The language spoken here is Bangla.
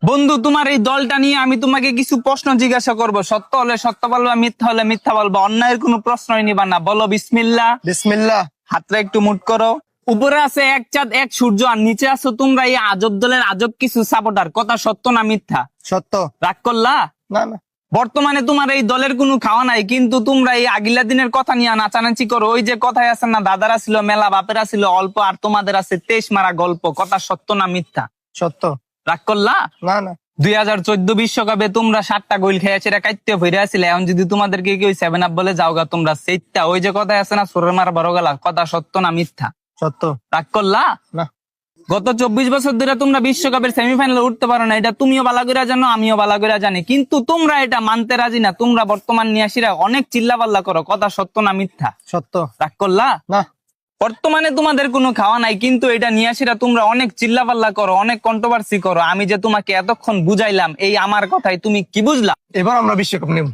বন্ধু, তোমার এই দলটা নিয়ে আমি তোমাকে কিছু প্রশ্ন জিজ্ঞাসা করব। সত্য হলে সত্য বলবা, মিথ্যা হলে মিথ্যা বলবা। অন্যায়ের কোনো প্রশ্নই নিবা না। বলো বিসমিল্লাহ। বিসমিল্লাহ। হাতটা একটু মুট করো। উপরে আছে এক চাঁদ এক সূর্য, আর নিচে আছো তোমরা এই আজব দলের আজব কিছু সাপোর্টার। কথা সত্য না মিথ্যা? সত্য। রাগ করলা? না না, বর্তমানে তোমার এই দলের কোনো খাওয়া নাই, কিন্তু তোমরা এই আগিলা দিনের কথা নিয়ে নাচানাচি করো। ওই যে কথায় আছে না, দাদারা ছিল মেলা, বাপেরা ছিল অল্প, আর তোমাদের আছে 23 মারা গল্প। কথা সত্য না মিথ্যা? সত্য। রাগ করলা? না না, 2014 বিশ্বকাপে তোমরা 7টা গোল খেয়ে সেটা কাইতে ফিরে আসলে। এখন যদি তোমাদেরকে কেউ 7 আপ বলে যাওগা, তোমরা সেইটা ওই যে কথা আছে না, সোরের মারা বড় গেলা। কথা সত্য না মিথ্যা? সত্য। রাগ করলা? না। গত 24 বছর ধরে তোমরা বিশ্বকাপের সেমিফাইনালে উঠতে পারো না, এটা তুমিও ভালো করে জানো, আমিও ভালো করে জানি, কিন্তু তোমরা এটা মানতে রাজি না। তোমরা বর্তমান নিয়াসীরা অনেক চিল্লাপাল্লা করো। কথা সত্য না মিথ্যা? সত্য। রাগ করলা? না। বর্তমানে তোমাদের কোনো খাওয়া নাই, কিন্তু এটা নিয়াসীরা তোমরা অনেক চিল্লাপাল্লা করো, অনেক কন্ট্রোভার্সি করো। আমি যে তোমাকে এতক্ষণ বুঝাইলাম, এই আমার কথাই তুমি কি বুঝলা? এবার আমরা বিশ্বকাপ নেব।